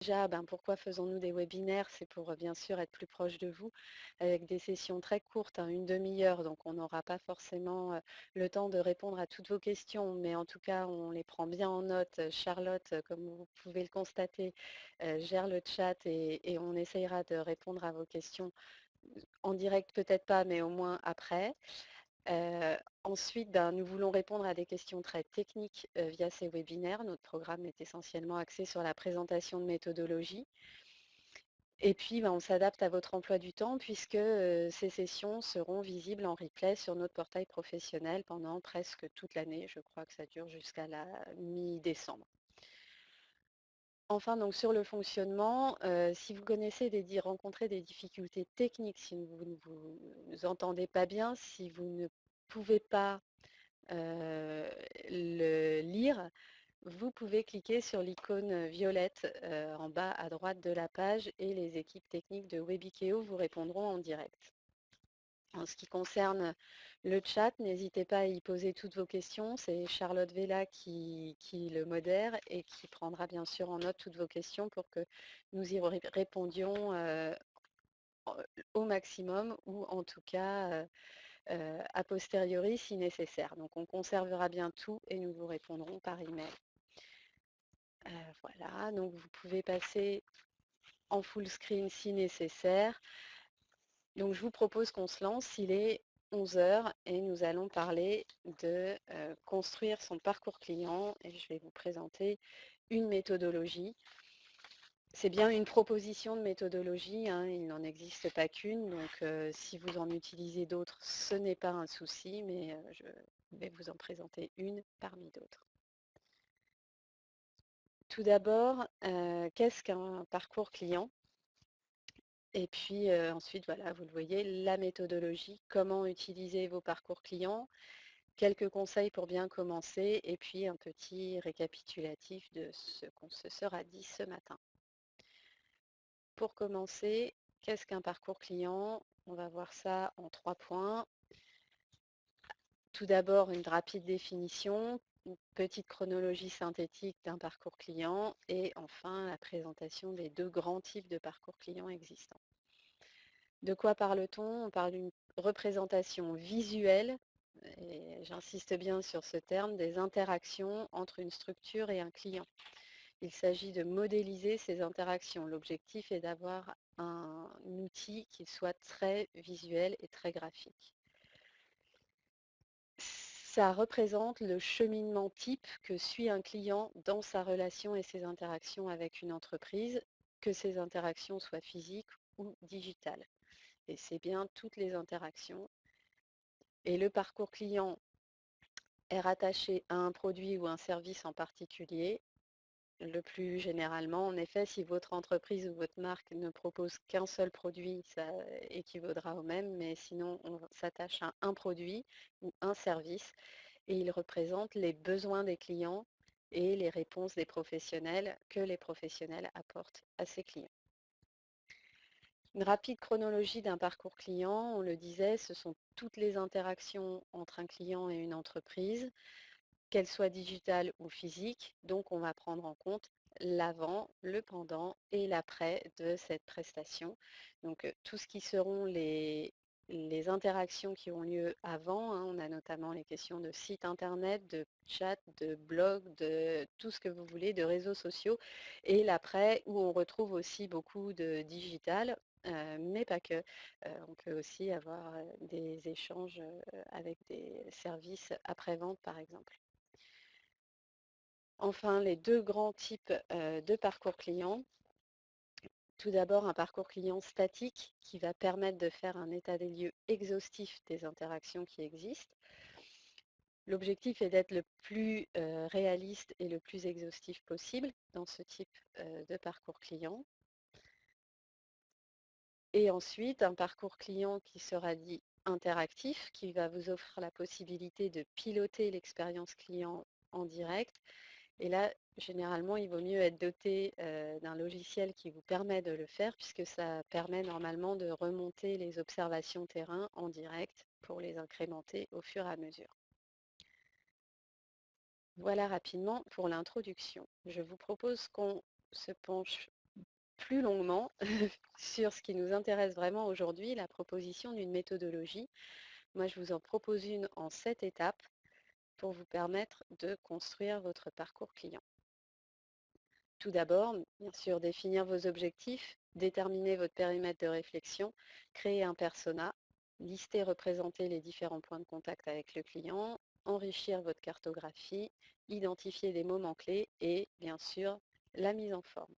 Déjà, pourquoi faisons-nous des webinaires? C'est pour bien sûr être plus proche de vous, avec des sessions très courtes, hein, une demi-heure, donc on n'aura pas forcément le temps de répondre à toutes vos questions, mais en tout cas, on les prend bien en note. Charlotte, comme vous pouvez le constater, gère le chat et on essayera de répondre à vos questions en direct, peut-être pas, mais au moins après. Ensuite, nous voulons répondre à des questions très techniques via ces webinaires. Notre programme est essentiellement axé sur la présentation de méthodologie. Et puis, on s'adapte à votre emploi du temps puisque ces sessions seront visibles en replay sur notre portail professionnel pendant presque toute l'année. Je crois que ça dure jusqu'à la mi-décembre. Enfin, donc sur le fonctionnement, si vous rencontrez des difficultés techniques, si vous ne vous entendez pas bien, si vous ne pouvez pas le lire, vous pouvez cliquer sur l'icône violette en bas à droite de la page et les équipes techniques de Webikeo vous répondront en direct. En ce qui concerne le chat, n'hésitez pas à y poser toutes vos questions. C'est Charlotte Vella qui le modère et qui prendra bien sûr en note toutes vos questions pour que nous y répondions au maximum ou en tout cas a posteriori si nécessaire. Donc on conservera bien tout et nous vous répondrons par email. Voilà, donc vous pouvez passer en full screen si nécessaire. Donc je vous propose qu'on se lance, il est 11 heures et nous allons parler de construire son parcours client et je vais vous présenter une méthodologie. C'est bien une proposition de méthodologie, hein, il n'en existe pas qu'une, donc si vous en utilisez d'autres, ce n'est pas un souci, mais je vais vous en présenter une parmi d'autres. Tout d'abord, qu'est-ce qu'un parcours client? Et puis ensuite, voilà, vous le voyez, la méthodologie, comment utiliser vos parcours clients, quelques conseils pour bien commencer, et puis un petit récapitulatif de ce qu'on se sera dit ce matin. Pour commencer, qu'est-ce qu'un parcours client? On va voir ça en 3 points. Tout d'abord, une rapide définition, une petite chronologie synthétique d'un parcours client et enfin la présentation des 2 grands types de parcours clients existants. De quoi parle-t-on? On parle d'une représentation visuelle, et j'insiste bien sur ce terme, des interactions entre une structure et un client. Il s'agit de modéliser ces interactions. L'objectif est d'avoir un outil qui soit très visuel et très graphique. Ça représente le cheminement type que suit un client dans sa relation et ses interactions avec une entreprise, que ces interactions soient physiques ou digitales. Et c'est bien toutes les interactions. Et le parcours client est rattaché à un produit ou un service en particulier. Le plus généralement, en effet, si votre entreprise ou votre marque ne propose qu'un seul produit, ça équivaudra au même, mais sinon, on s'attache à un produit ou un service et il représente les besoins des clients et les réponses des professionnels que les professionnels apportent à ces clients. Une rapide chronologie d'un parcours client, on le disait, ce sont toutes les interactions entre un client et une entreprise, qu'elles soient digitales ou physiques. Donc, on va prendre en compte l'avant, le pendant et l'après de cette prestation. Donc, tout ce qui seront les interactions qui ont lieu avant, hein, on a notamment les questions de site internet, de chat, de blog, de tout ce que vous voulez, de réseaux sociaux, et l'après où on retrouve aussi beaucoup de digital, mais pas que. On peut aussi avoir des échanges avec des services après-vente, par exemple. Enfin, les 2 grands types de parcours client. Tout d'abord, un parcours client statique qui va permettre de faire un état des lieux exhaustif des interactions qui existent. L'objectif est d'être le plus réaliste et le plus exhaustif possible dans ce type de parcours client. Et ensuite, un parcours client qui sera dit interactif, qui va vous offrir la possibilité de piloter l'expérience client en direct. Et là, généralement, il vaut mieux être doté d'un logiciel qui vous permet de le faire, puisque ça permet normalement de remonter les observations terrain en direct pour les incrémenter au fur et à mesure. Voilà rapidement pour l'introduction. Je vous propose qu'on se penche plus longuement sur ce qui nous intéresse vraiment aujourd'hui, la proposition d'une méthodologie. Moi, je vous en propose une en 7 étapes pour vous permettre de construire votre parcours client. Tout d'abord, bien sûr, définir vos objectifs, déterminer votre périmètre de réflexion, créer un persona, lister, représenter les différents points de contact avec le client, enrichir votre cartographie, identifier des moments clés et, bien sûr, la mise en forme.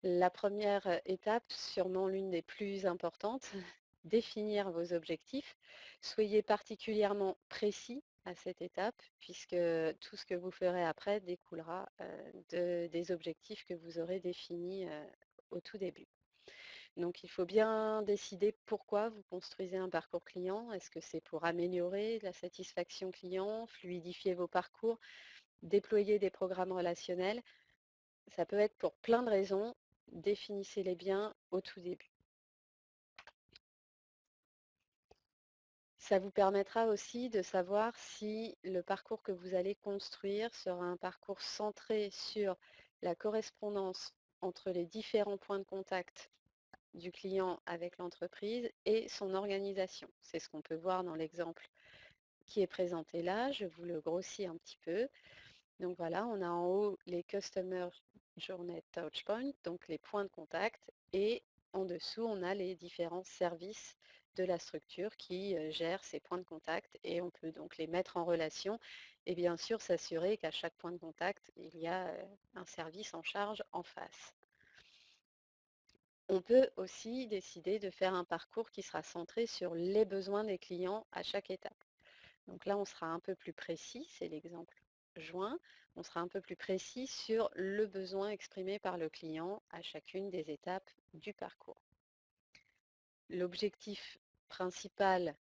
La première étape, sûrement l'une des plus importantes, définir vos objectifs. Soyez particulièrement précis à cette étape, puisque tout ce que vous ferez après découlera des objectifs que vous aurez définis au tout début. Donc il faut bien décider pourquoi vous construisez un parcours client. Est-ce que c'est pour améliorer la satisfaction client, fluidifier vos parcours, déployer des programmes relationnels? Ça peut être pour plein de raisons. Définissez-les bien au tout début. Ça vous permettra aussi de savoir si le parcours que vous allez construire sera un parcours centré sur la correspondance entre les différents points de contact du client avec l'entreprise et son organisation. C'est ce qu'on peut voir dans l'exemple qui est présenté là. Je vous le grossis un petit peu. Donc voilà, on a en haut les Customer Journey Touchpoints, donc les points de contact, et en dessous, on a les différents services de la structure qui gèrent ces points de contact et on peut donc les mettre en relation et bien sûr s'assurer qu'à chaque point de contact, il y a un service en charge en face. On peut aussi décider de faire un parcours qui sera centré sur les besoins des clients à chaque étape. Donc là, on sera un peu plus précis, c'est l'exemple joint, on sera un peu plus précis sur le besoin exprimé par le client à chacune des étapes du parcours. L'objectif principal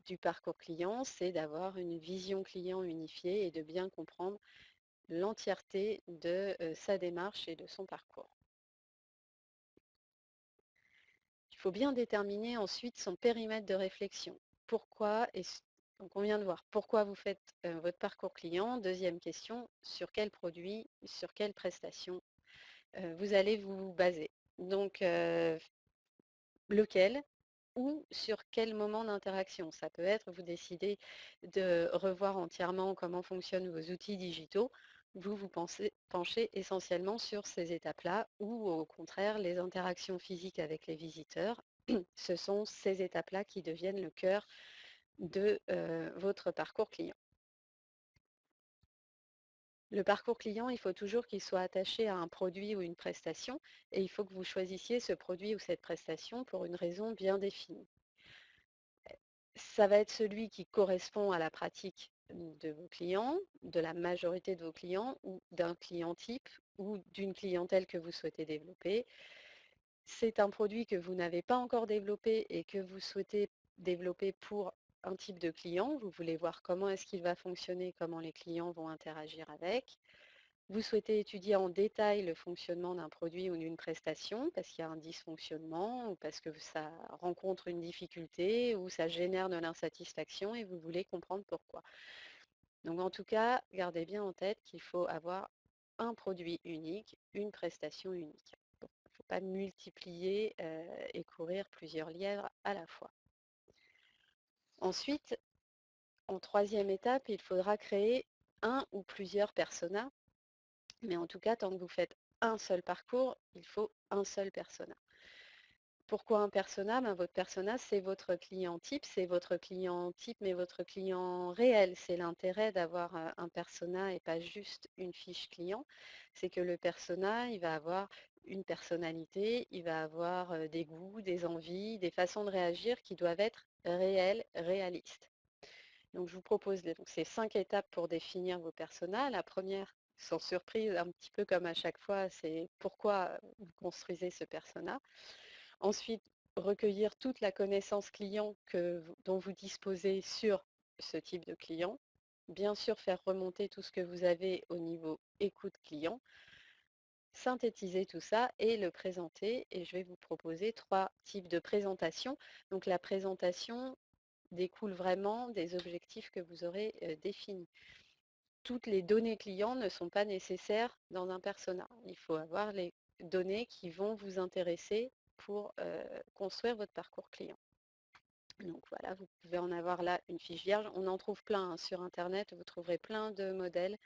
du parcours client, c'est d'avoir une vision client unifiée et de bien comprendre l'entièreté de sa démarche et de son parcours. Il faut bien déterminer ensuite son périmètre de réflexion. Pourquoi donc on vient de voir pourquoi vous faites votre parcours client. Deuxième question, sur quel produit, sur quelle prestation vous allez vous baser. Donc lequel ou sur quel moment d'interaction. Ça peut être, vous décidez de revoir entièrement comment fonctionnent vos outils digitaux, vous penchez essentiellement sur ces étapes-là, ou au contraire, les interactions physiques avec les visiteurs, ce sont ces étapes-là qui deviennent le cœur de votre parcours client. Le parcours client, il faut toujours qu'il soit attaché à un produit ou une prestation, et il faut que vous choisissiez ce produit ou cette prestation pour une raison bien définie. Ça va être celui qui correspond à la pratique de vos clients, de la majorité de vos clients ou d'un client type ou d'une clientèle que vous souhaitez développer. C'est un produit que vous n'avez pas encore développé et que vous souhaitez développer pour un type de client. Vous voulez voir comment est-ce qu'il va fonctionner, comment les clients vont interagir avec. Vous souhaitez étudier en détail le fonctionnement d'un produit ou d'une prestation parce qu'il y a un dysfonctionnement ou parce que ça rencontre une difficulté ou ça génère de l'insatisfaction et vous voulez comprendre pourquoi. Donc en tout cas, gardez bien en tête qu'il faut avoir un produit unique, une prestation unique. Il ne faut pas multiplier et courir plusieurs lièvres à la fois. Ensuite, en troisième étape, il faudra créer un ou plusieurs personas. Mais en tout cas, tant que vous faites un seul parcours, il faut un seul persona. Pourquoi un persona? Votre persona, c'est votre client type, mais votre client réel. C'est l'intérêt d'avoir un persona et pas juste une fiche client. C'est que le persona, il va avoir une personnalité, il va avoir des goûts, des envies, des façons de réagir qui doivent être réelles, réalistes. Donc je vous propose donc, ces 5 étapes pour définir vos personas. La première, sans surprise, un petit peu comme à chaque fois, c'est pourquoi vous construisez ce persona. Ensuite, recueillir toute la connaissance client dont vous disposez sur ce type de client. Bien sûr, faire remonter tout ce que vous avez au niveau écoute client. Synthétiser tout ça et le présenter. Et je vais vous proposer 3 types de présentation. Donc la présentation découle vraiment des objectifs que vous aurez définis. Toutes les données clients ne sont pas nécessaires dans un persona. Il faut avoir les données qui vont vous intéresser pour construire votre parcours client. Donc voilà, vous pouvez en avoir là une fiche vierge. On en trouve plein sur Internet, vous trouverez plein de modèles.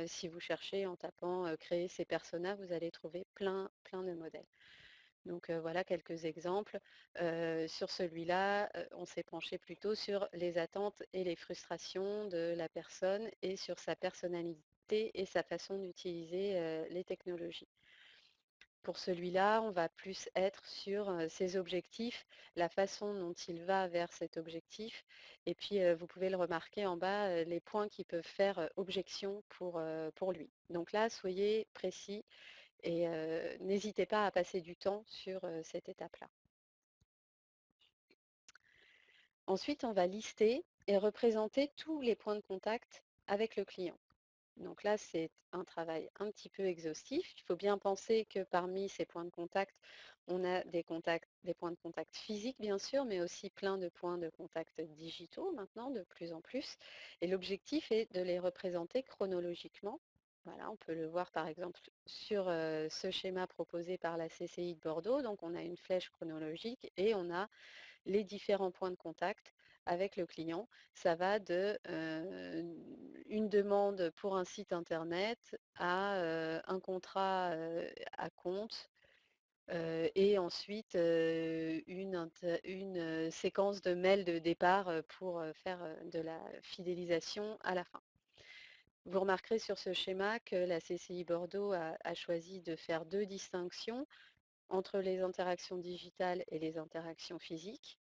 Si vous cherchez en tapant créer ces personas, vous allez trouver plein de modèles. Donc voilà quelques exemples. Sur celui-là, on s'est penché plutôt sur les attentes et les frustrations de la personne et sur sa personnalité et sa façon d'utiliser les technologies. Pour celui-là, on va plus être sur ses objectifs, la façon dont il va vers cet objectif. Et puis, vous pouvez le remarquer en bas, les points qui peuvent faire objection pour lui. Donc là, soyez précis et n'hésitez pas à passer du temps sur cette étape-là. Ensuite, on va lister et représenter tous les points de contact avec le client. Donc là, c'est un travail un petit peu exhaustif. Il faut bien penser que parmi ces points de contact, on a des points de contact physiques, bien sûr, mais aussi plein de points de contact digitaux maintenant, de plus en plus. Et l'objectif est de les représenter chronologiquement. Voilà, on peut le voir par exemple sur ce schéma proposé par la CCI de Bordeaux. Donc on a une flèche chronologique et on a les différents points de contact avec le client. Ça va de une demande pour un site internet à un contrat à compte et ensuite une séquence de mails de départ pour faire de la fidélisation à la fin. Vous remarquerez sur ce schéma que la CCI Bordeaux a choisi de faire deux distinctions entre les interactions digitales et les interactions physiques,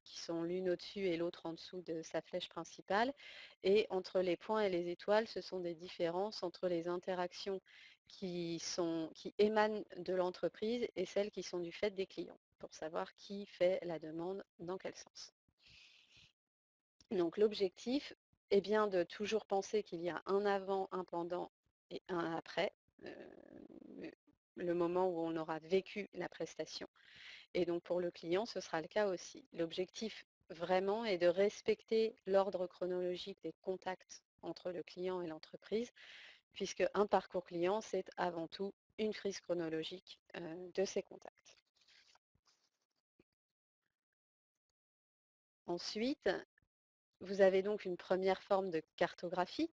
qui sont l'une au-dessus et l'autre en dessous de sa flèche principale. Et entre les points et les étoiles, ce sont des différences entre les interactions qui émanent de l'entreprise et celles qui sont du fait des clients, pour savoir qui fait la demande dans quel sens. Donc l'objectif est bien de toujours penser qu'il y a un avant, un pendant et un après, le moment où on aura vécu la prestation. Et donc pour le client, ce sera le cas aussi. L'objectif vraiment est de respecter l'ordre chronologique des contacts entre le client et l'entreprise, puisque un parcours client, c'est avant tout une frise chronologique de ces contacts. Ensuite, vous avez donc une première forme de cartographie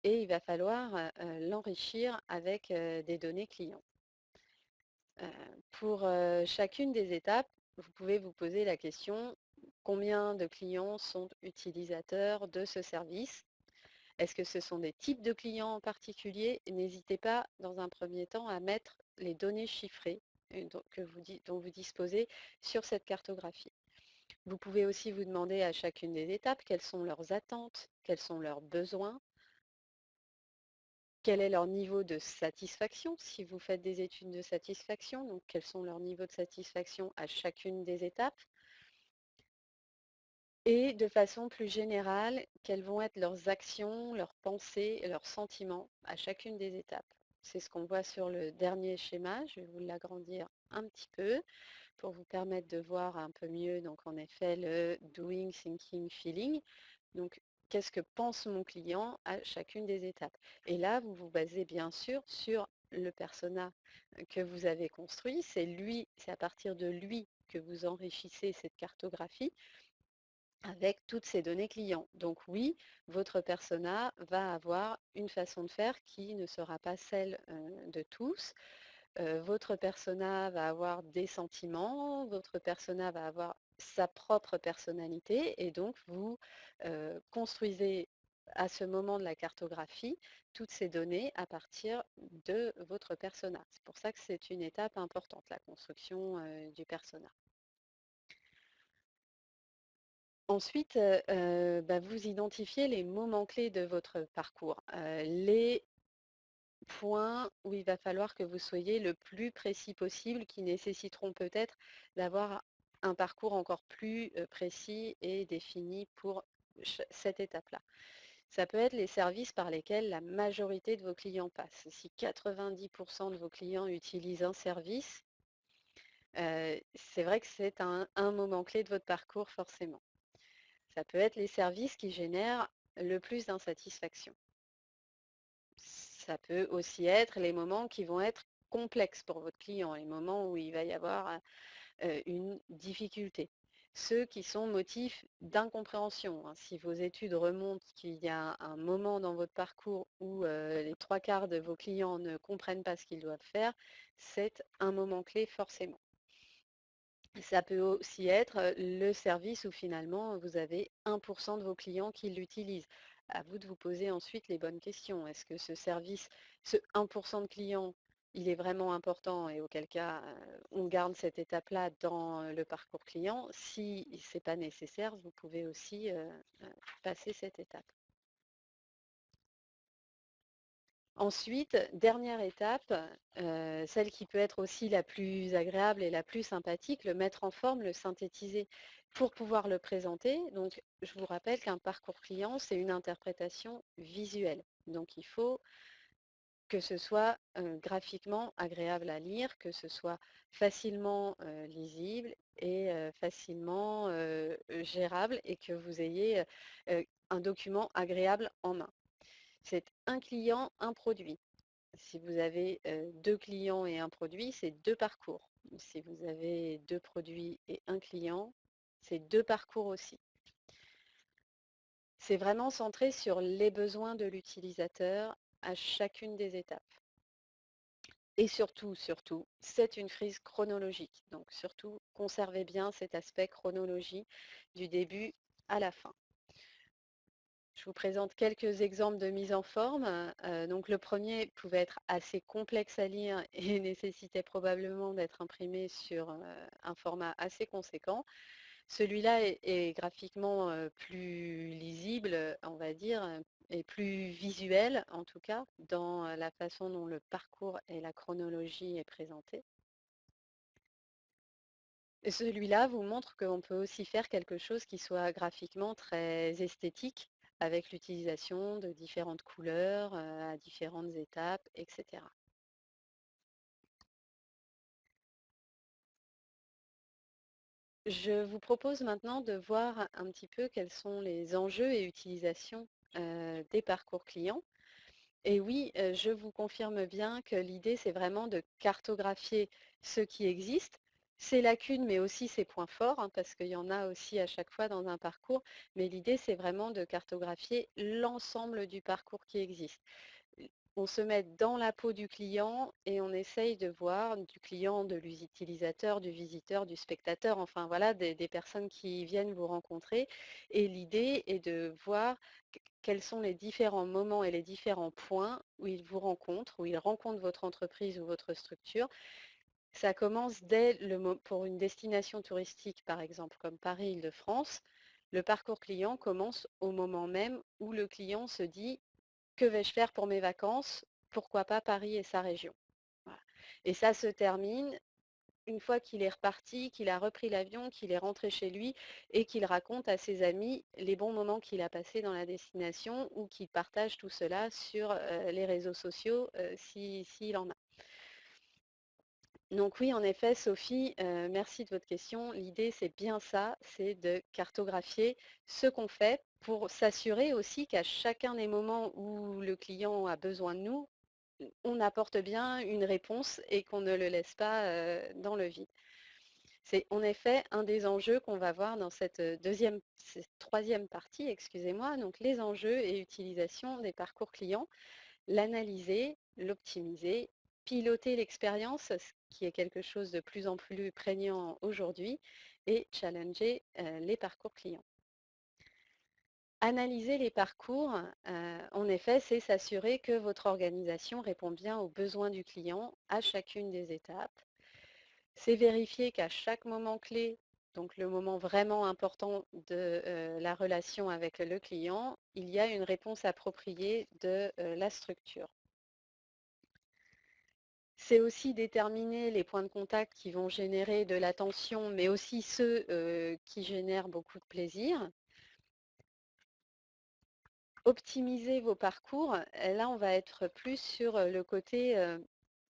et il va falloir l'enrichir avec des données clients. Pour chacune des étapes, vous pouvez vous poser la question, combien de clients sont utilisateurs de ce service? Est-ce que ce sont des types de clients en particulier? N'hésitez pas, dans un premier temps, à mettre les données chiffrées dont vous disposez sur cette cartographie. Vous pouvez aussi vous demander à chacune des étapes quelles sont leurs attentes, quels sont leurs besoins, quel est leur niveau de satisfaction si vous faites des études de satisfaction, donc quels sont leurs niveaux de satisfaction à chacune des étapes. Et de façon plus générale, quelles vont être leurs actions, leurs pensées et leurs sentiments à chacune des étapes. C'est ce qu'on voit sur le dernier schéma. Je vais vous l'agrandir un petit peu pour vous permettre de voir un peu mieux, donc en effet, le doing, thinking, feeling. Donc, qu'est-ce que pense mon client à chacune des étapes? Et là, vous vous basez bien sûr sur le persona que vous avez construit. C'est à partir de lui que vous enrichissez cette cartographie avec toutes ces données clients. Donc oui, votre persona va avoir une façon de faire qui ne sera pas celle de tous. Votre persona va avoir des sentiments, votre persona va avoir sa propre personnalité et donc vous construisez à ce moment de la cartographie toutes ces données à partir de votre persona. C'est pour ça que c'est une étape importante, la construction du persona. Ensuite, vous identifiez les moments clés de votre parcours, les points où il va falloir que vous soyez le plus précis possible, qui nécessiteront peut-être d'avoir un parcours encore plus précis et défini pour cette étape-là. Ça peut être les services par lesquels la majorité de vos clients passent. Si 90% de vos clients utilisent un service, c'est vrai que c'est un moment clé de votre parcours forcément. Ça peut être les services qui génèrent le plus d'insatisfaction. Ça peut aussi être les moments qui vont être complexes pour votre client, les moments où il va y avoir une difficulté. Ceux qui sont motifs d'incompréhension, hein. Si vos études remontent qu'il y a un moment dans votre parcours où les trois quarts de vos clients ne comprennent pas ce qu'ils doivent faire, c'est un moment clé forcément. Ça peut aussi être le service où finalement vous avez 1% de vos clients qui l'utilisent. À vous de vous poser ensuite les bonnes questions. Est-ce que ce service, ce 1% de clients, il est vraiment important et auquel cas on garde cette étape-là dans le parcours client. Si ce n'est pas nécessaire, vous pouvez aussi passer cette étape. Ensuite, dernière étape, celle qui peut être aussi la plus agréable et la plus sympathique, le mettre en forme, le synthétiser pour pouvoir le présenter. Donc, je vous rappelle qu'un parcours client, c'est une interprétation visuelle. Donc, il faut que ce soit graphiquement agréable à lire, que ce soit facilement lisible et facilement gérable et que vous ayez un document agréable en main. C'est un client, un produit. Si vous avez deux clients et un produit, c'est deux parcours. Si vous avez deux produits et un client, c'est deux parcours aussi. C'est vraiment centré sur les besoins de l'utilisateur à chacune des étapes. Et surtout, c'est une frise chronologique. Donc surtout, conservez bien cet aspect chronologie du début à la fin. Je vous présente quelques exemples de mise en forme. Donc le premier pouvait être assez complexe à lire et nécessitait probablement d'être imprimé sur un format assez conséquent. Celui-là est graphiquement plus lisible, on va dire, et plus visuel en tout cas, dans la façon dont le parcours et la chronologie est présenté. Et celui-là vous montre qu'on peut aussi faire quelque chose qui soit graphiquement très esthétique, avec l'utilisation de différentes couleurs à différentes étapes, etc. Je vous propose maintenant de voir un petit peu quels sont les enjeux et utilisations des parcours clients. Et oui, je vous confirme bien que l'idée, c'est vraiment de cartographier ce qui existe, ses lacunes, mais aussi ses points forts, hein, parce qu'il y en a aussi à chaque fois dans un parcours. Mais l'idée, c'est vraiment de cartographier l'ensemble du parcours qui existe. On se met dans la peau du client et on essaye de voir du client, de l'utilisateur, du visiteur, du spectateur, enfin voilà, des personnes qui viennent vous rencontrer. Et l'idée est de voir quels sont les différents moments et les différents points où ils vous rencontrent, où ils rencontrent votre entreprise ou votre structure. Ça commence pour une destination touristique, par exemple, comme Paris-Île-de-France. Le parcours client commence au moment même où le client se dit que vais-je faire pour mes vacances? Pourquoi pas Paris et sa région? Voilà. Et ça se termine une fois qu'il est reparti, qu'il a repris l'avion, qu'il est rentré chez lui et qu'il raconte à ses amis les bons moments qu'il a passés dans la destination ou qu'il partage tout cela sur les réseaux sociaux s'il en a. Donc oui, en effet, Sophie, merci de votre question. L'idée, c'est bien ça, c'est de cartographier ce qu'on fait pour s'assurer aussi qu'à chacun des moments où le client a besoin de nous, on apporte bien une réponse et qu'on ne le laisse pas dans le vide. C'est en effet un des enjeux qu'on va voir dans cette cette troisième partie, excusez-moi, donc les enjeux et utilisation des parcours clients, l'analyser, l'optimiser, piloter l'expérience, ce qui est quelque chose de plus en plus prégnant aujourd'hui, et challenger les parcours clients. Analyser les parcours, en effet, c'est s'assurer que votre organisation répond bien aux besoins du client à chacune des étapes. C'est vérifier qu'à chaque moment clé, donc le moment vraiment important de la relation avec le client, il y a une réponse appropriée de la structure. C'est aussi déterminer les points de contact qui vont générer de l'attention, mais aussi ceux qui génèrent beaucoup de plaisir. Optimiser vos parcours, là on va être plus sur le côté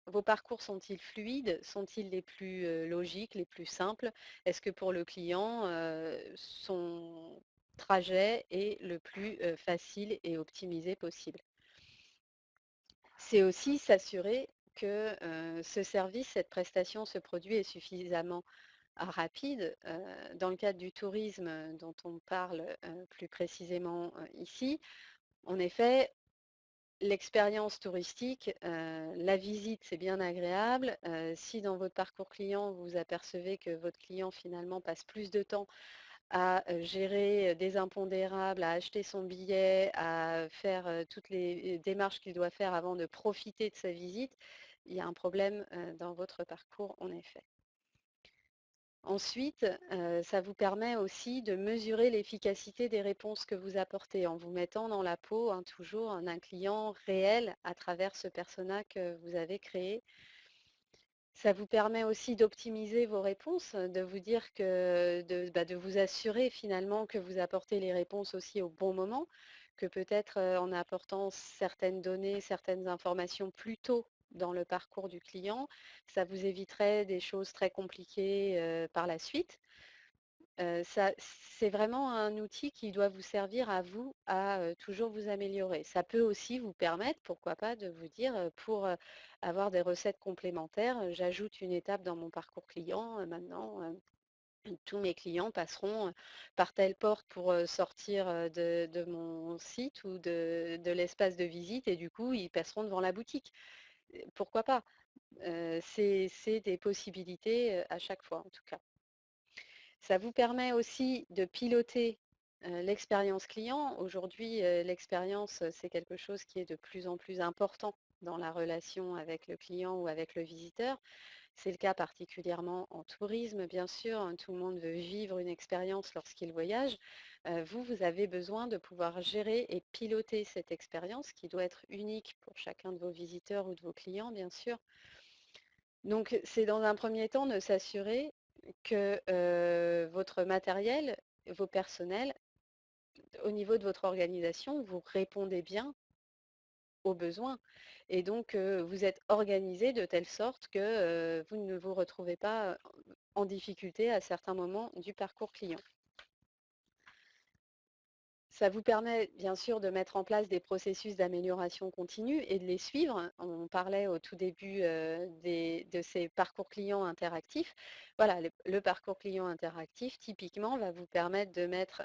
vos parcours sont-ils fluides? Sont-ils les plus logiques, les plus simples? Est-ce que pour le client, son trajet est le plus facile et optimisé possible? C'est aussi s'assurer que ce service, cette prestation, ce produit est suffisamment rapide. Dans le cadre du tourisme dont on parle plus précisément ici, en effet, l'expérience touristique, la visite, c'est bien agréable. Si dans votre parcours client, vous apercevez que votre client finalement passe plus de temps à gérer des impondérables, à acheter son billet, à faire toutes les démarches qu'il doit faire avant de profiter de sa visite, il y a un problème dans votre parcours en effet. Ensuite, ça vous permet aussi de mesurer l'efficacité des réponses que vous apportez en vous mettant dans la peau, hein, toujours d'un client réel à travers ce persona que vous avez créé. Ça vous permet aussi d'optimiser vos réponses, de vous dire que de vous assurer finalement que vous apportez les réponses aussi au bon moment, que peut-être en apportant certaines données, certaines informations plus tôt dans le parcours du client, ça vous éviterait des choses très compliquées par la suite. C'est vraiment un outil qui doit vous servir à vous à toujours vous améliorer. Ça peut aussi vous permettre, pourquoi pas, de vous dire pour avoir des recettes complémentaires, j'ajoute une étape dans mon parcours client. Maintenant, tous mes clients passeront par telle porte pour sortir de mon site ou de l'espace de visite et du coup, ils passeront devant la boutique. Pourquoi pas? C'est des possibilités à chaque fois, en tout cas. Ça vous permet aussi de piloter l'expérience client. Aujourd'hui, l'expérience, c'est quelque chose qui est de plus en plus important dans la relation avec le client ou avec le visiteur. C'est le cas particulièrement en tourisme, bien sûr, hein. Tout le monde veut vivre une expérience lorsqu'il voyage. Vous, vous avez besoin de pouvoir gérer et piloter cette expérience qui doit être unique pour chacun de vos visiteurs ou de vos clients, bien sûr. Donc, c'est dans un premier temps de s'assurer que votre matériel, vos personnels, au niveau de votre organisation, vous répondez bien aux besoins. Et donc, vous êtes organisé de telle sorte que vous ne vous retrouvez pas en difficulté à certains moments du parcours client. Ça vous permet bien sûr de mettre en place des processus d'amélioration continue et de les suivre. On parlait au tout début de ces parcours clients interactifs. Voilà, le parcours client interactif, typiquement, va vous permettre de mettre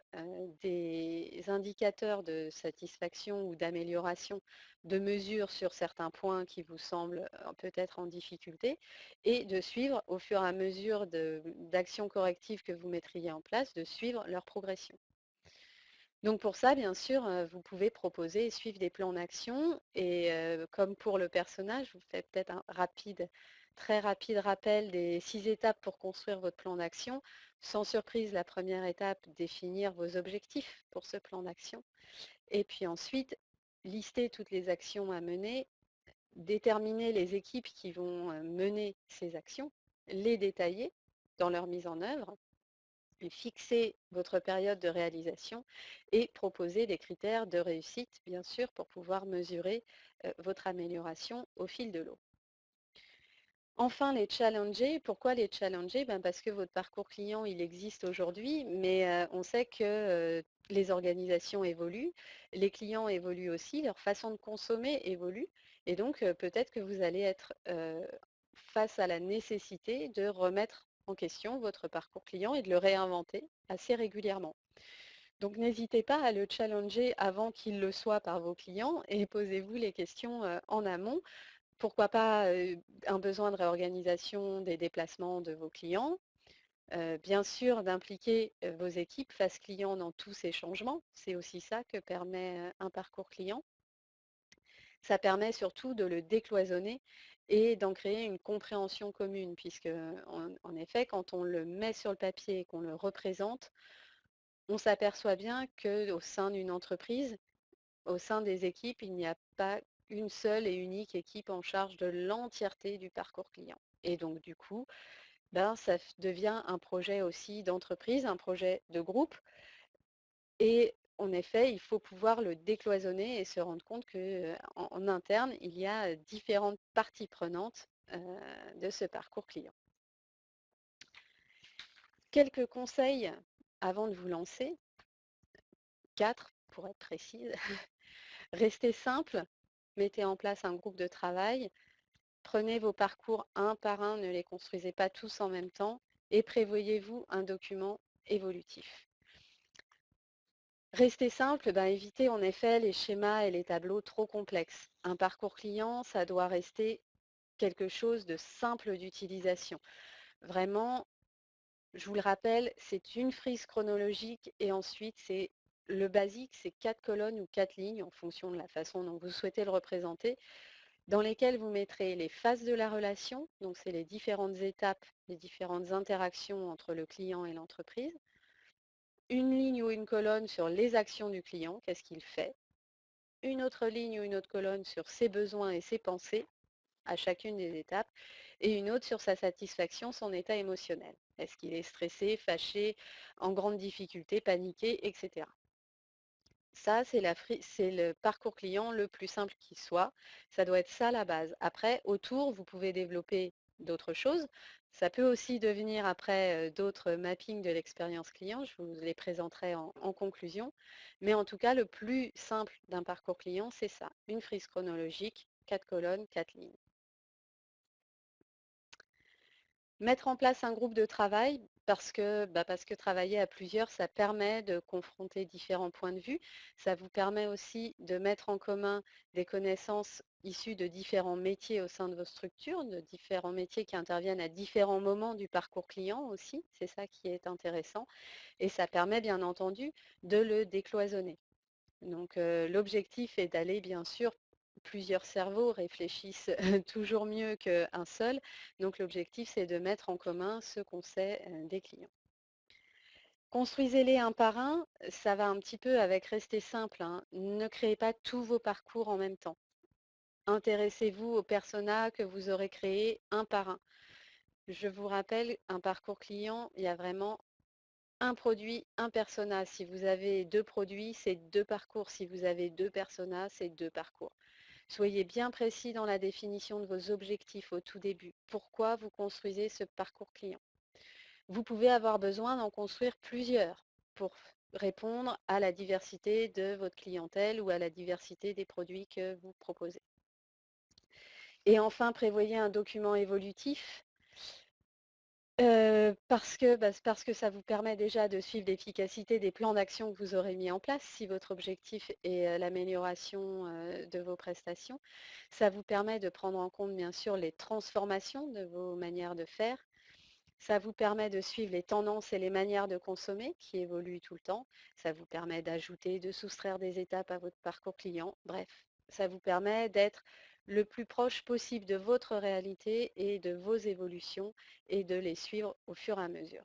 des indicateurs de satisfaction ou d'amélioration, de mesure sur certains points qui vous semblent peut-être en difficulté et de suivre au fur et à mesure d'actions correctives que vous mettriez en place, de suivre leur progression. Donc pour ça, bien sûr, vous pouvez proposer et suivre des plans d'action et comme pour le personnage, je vous fais peut-être un très rapide rappel des 6 étapes pour construire votre plan d'action. Sans surprise, la première étape, définir vos objectifs pour ce plan d'action. Et puis ensuite, lister toutes les actions à mener, déterminer les équipes qui vont mener ces actions, les détailler dans leur mise en œuvre fixer votre période de réalisation et proposer des critères de réussite, bien sûr, pour pouvoir mesurer votre amélioration au fil de l'eau. Enfin, les challenger. Pourquoi les challenger? Parce que votre parcours client, il existe aujourd'hui, mais on sait que les organisations évoluent, les clients évoluent aussi, leur façon de consommer évolue, et donc peut-être que vous allez être face à la nécessité de remettre en question votre parcours client et de le réinventer assez régulièrement. Donc n'hésitez pas à le challenger avant qu'il le soit par vos clients et posez-vous les questions en amont. Pourquoi pas un besoin de réorganisation des déplacements de vos clients. Bien sûr, d'impliquer vos équipes face client dans tous ces changements. C'est aussi ça que permet un parcours client. Ça permet surtout de le décloisonner et d'en créer une compréhension commune, puisque en effet, quand on le met sur le papier et qu'on le représente, on s'aperçoit bien qu'au sein d'une entreprise, au sein des équipes, il n'y a pas une seule et unique équipe en charge de l'entièreté du parcours client. Et donc du coup, ça devient un projet aussi d'entreprise, un projet de groupe. Et en effet, il faut pouvoir le décloisonner et se rendre compte qu'en interne, il y a différentes parties prenantes de ce parcours client. Quelques conseils avant de vous lancer, 4 pour être précise. Restez simple, mettez en place un groupe de travail, Prenez vos parcours un par un, ne les construisez pas tous en même temps et prévoyez-vous un document évolutif. Restez simple, évitez en effet les schémas et les tableaux trop complexes. Un parcours client, ça doit rester quelque chose de simple d'utilisation. Vraiment, je vous le rappelle, c'est une frise chronologique et ensuite c'est le basique, c'est 4 colonnes ou 4 lignes en fonction de la façon dont vous souhaitez le représenter, dans lesquelles vous mettrez les phases de la relation, donc c'est les différentes étapes, les différentes interactions entre le client et l'entreprise, une ligne ou une colonne sur les actions du client, qu'est-ce qu'il fait, une autre ligne ou une autre colonne sur ses besoins et ses pensées à chacune des étapes, et une autre sur sa satisfaction, son état émotionnel. Est-ce qu'il est stressé, fâché, en grande difficulté, paniqué, etc. Ça, c'est le parcours client le plus simple qui soit. Ça doit être ça la base. Après, autour, vous pouvez développer d'autres choses. Ça peut aussi devenir après d'autres mappings de l'expérience client. Je vous les présenterai en conclusion. Mais en tout cas, le plus simple d'un parcours client, c'est ça. Une frise chronologique, 4 colonnes, 4 lignes. Mettre en place un groupe de travail parce que travailler à plusieurs, ça permet de confronter différents points de vue. Ça vous permet aussi de mettre en commun des connaissances issues de différents métiers au sein de vos structures, de différents métiers qui interviennent à différents moments du parcours client aussi. C'est ça qui est intéressant. Et ça permet bien entendu de le décloisonner. Donc l'objectif est d'aller bien sûr, plusieurs cerveaux réfléchissent toujours mieux qu'un seul. Donc l'objectif c'est de mettre en commun ce qu'on sait des clients. Construisez-les un par un, ça va un petit peu avec rester simple, hein. Ne créez pas tous vos parcours en même temps. Intéressez-vous aux personas que vous aurez créés un par un. Je vous rappelle, un parcours client, il y a vraiment un produit, un persona. Si vous avez deux produits, c'est deux parcours. Si vous avez deux personas, c'est deux parcours. Soyez bien précis dans la définition de vos objectifs au tout début. Pourquoi vous construisez ce parcours client? Vous pouvez avoir besoin d'en construire plusieurs pour répondre à la diversité de votre clientèle ou à la diversité des produits que vous proposez. Et enfin, prévoyez un document évolutif parce que ça vous permet déjà de suivre l'efficacité des plans d'action que vous aurez mis en place si votre objectif est l'amélioration de vos prestations. Ça vous permet de prendre en compte bien sûr les transformations de vos manières de faire. Ça vous permet de suivre les tendances et les manières de consommer qui évoluent tout le temps. Ça vous permet d'ajouter, de soustraire des étapes à votre parcours client. Bref, ça vous permet d'être le plus proche possible de votre réalité et de vos évolutions et de les suivre au fur et à mesure.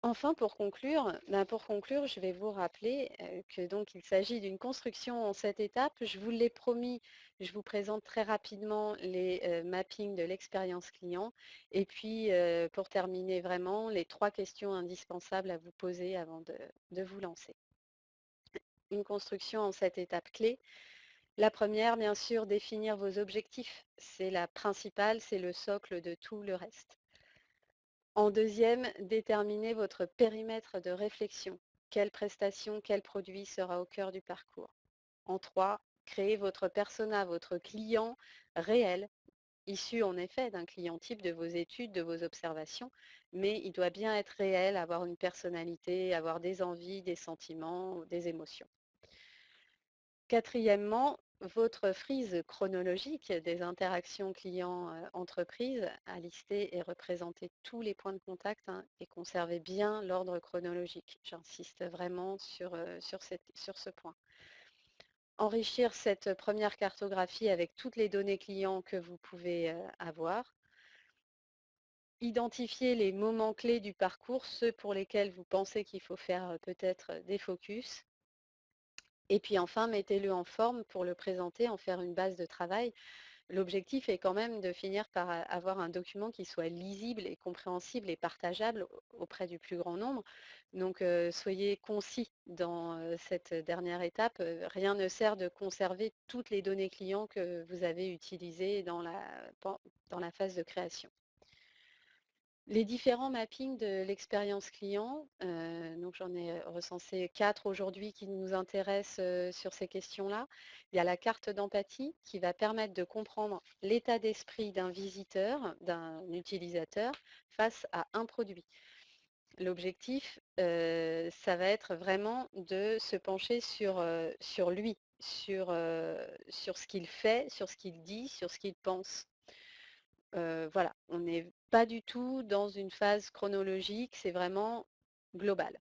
Enfin, pour conclure, je vais vous rappeler que donc il s'agit d'une construction en 7 étapes. Je vous l'ai promis, je vous présente très rapidement les mappings de l'expérience client. Et puis, pour terminer vraiment, les 3 questions indispensables à vous poser avant de vous lancer. Une construction en 7 étapes clés. La première, bien sûr, définir vos objectifs. C'est la principale, c'est le socle de tout le reste. En deuxième, déterminez votre périmètre de réflexion. Quelle prestation, quel produit sera au cœur du parcours? En trois, créez votre persona, votre client réel, issu en effet d'un client type de vos études, de vos observations, mais il doit bien être réel, avoir une personnalité, avoir des envies, des sentiments, des émotions. Quatrièmement, votre frise chronologique des interactions clients-entreprise à lister et représenter tous les points de contact, hein, et conservez bien l'ordre chronologique. J'insiste vraiment sur ce point. Enrichir cette première cartographie avec toutes les données clients que vous pouvez avoir. Identifier les moments clés du parcours, ceux pour lesquels vous pensez qu'il faut faire peut-être des focus. Et puis enfin, mettez-le en forme pour le présenter, en faire une base de travail. L'objectif est quand même de finir par avoir un document qui soit lisible et compréhensible et partageable auprès du plus grand nombre. Donc soyez concis dans cette dernière étape. Rien ne sert de conserver toutes les données clients que vous avez utilisées dans la phase de création. Les différents mappings de l'expérience client, donc j'en ai recensé 4 aujourd'hui qui nous intéressent, sur ces questions-là. Il y a la carte d'empathie qui va permettre de comprendre l'état d'esprit d'un visiteur, d'un utilisateur face à un produit. L'objectif, ça va être vraiment de se pencher sur lui, sur ce qu'il fait, sur ce qu'il dit, sur ce qu'il pense. Voilà, on n'est pas du tout dans une phase chronologique, c'est vraiment global.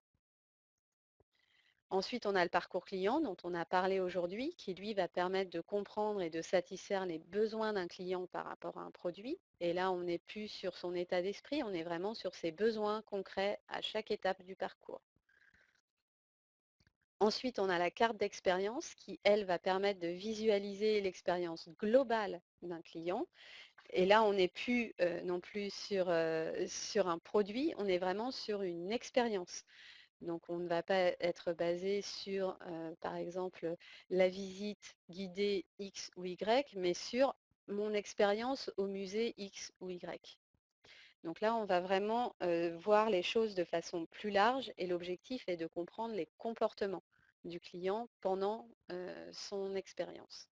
Ensuite, on a le parcours client dont on a parlé aujourd'hui, qui lui va permettre de comprendre et de satisfaire les besoins d'un client par rapport à un produit. Et là, on n'est plus sur son état d'esprit, on est vraiment sur ses besoins concrets à chaque étape du parcours. Ensuite, on a la carte d'expérience qui, elle, va permettre de visualiser l'expérience globale d'un client. Et là, on n'est plus non plus sur un produit, on est vraiment sur une expérience. Donc, on ne va pas être basé sur, par exemple, la visite guidée X ou Y, mais sur mon expérience au musée X ou Y. Donc là, on va vraiment voir les choses de façon plus large et l'objectif est de comprendre les comportements du client pendant son expérience.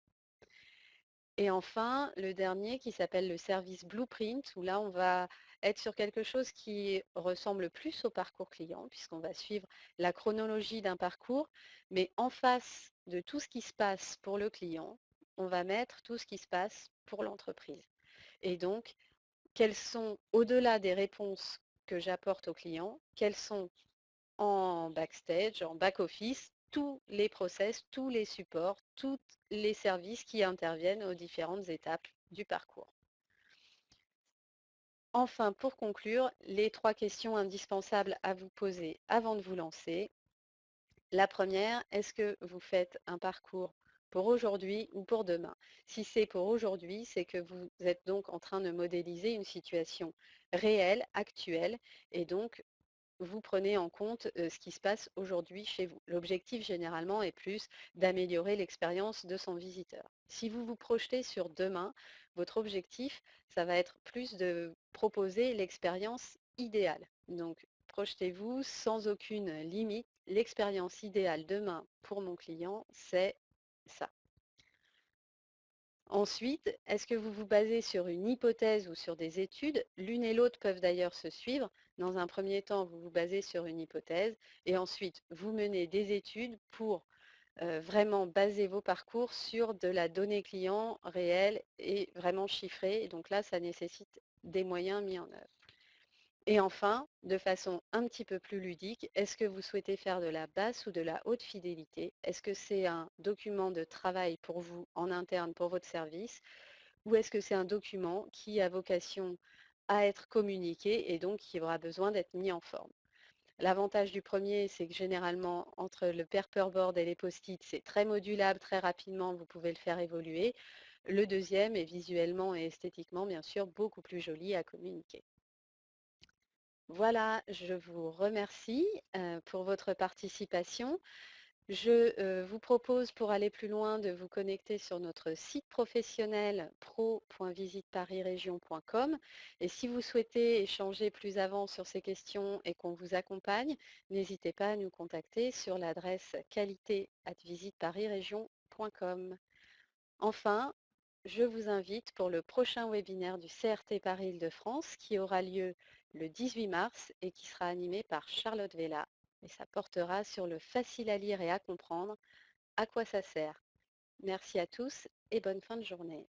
Et enfin, le dernier qui s'appelle le service Blueprint, où là, on va être sur quelque chose qui ressemble plus au parcours client, puisqu'on va suivre la chronologie d'un parcours, mais en face de tout ce qui se passe pour le client, on va mettre tout ce qui se passe pour l'entreprise. Et donc, quelles sont, au-delà des réponses que j'apporte au client, quelles sont en backstage, en back-office, tous les process, tous les supports, tous les services qui interviennent aux différentes étapes du parcours. Enfin, pour conclure, les 3 questions indispensables à vous poser avant de vous lancer. La première, est-ce que vous faites un parcours pour aujourd'hui ou pour demain? Si c'est pour aujourd'hui, c'est que vous êtes donc en train de modéliser une situation réelle, actuelle, et donc vous prenez en compte ce qui se passe aujourd'hui chez vous. L'objectif généralement est plus d'améliorer l'expérience de son visiteur. Si vous vous projetez sur demain, votre objectif, ça va être plus de proposer l'expérience idéale. Donc, projetez-vous sans aucune limite. L'expérience idéale demain pour mon client, c'est ça. Ensuite, est-ce que vous vous basez sur une hypothèse ou sur des études? L'une et l'autre peuvent d'ailleurs se suivre. Dans un premier temps, vous vous basez sur une hypothèse et ensuite, vous menez des études pour vraiment baser vos parcours sur de la donnée client réelle et vraiment chiffrée. Et donc là, ça nécessite des moyens mis en œuvre. Et enfin, de façon un petit peu plus ludique, est-ce que vous souhaitez faire de la basse ou de la haute fidélité? Est-ce que c'est un document de travail pour vous en interne pour votre service ou est-ce que c'est un document qui a vocation à être communiqué et donc qui aura besoin d'être mis en forme? L'avantage du premier, c'est que généralement, entre le paperboard et les post-it, c'est très modulable, très rapidement, vous pouvez le faire évoluer. Le deuxième est visuellement et esthétiquement, bien sûr, beaucoup plus joli à communiquer. Voilà, je vous remercie pour votre participation. Je vous propose pour aller plus loin de vous connecter sur notre site professionnel pro.visiteparisregion.com et si vous souhaitez échanger plus avant sur ces questions et qu'on vous accompagne, n'hésitez pas à nous contacter sur l'adresse qualité@visiteparisregion.com. Enfin, je vous invite pour le prochain webinaire du CRT Paris Île-de-France qui aura lieu le 18 mars et qui sera animé par Charlotte Vella. Et ça portera sur le facile à lire et à comprendre, à quoi ça sert. Merci à tous et bonne fin de journée.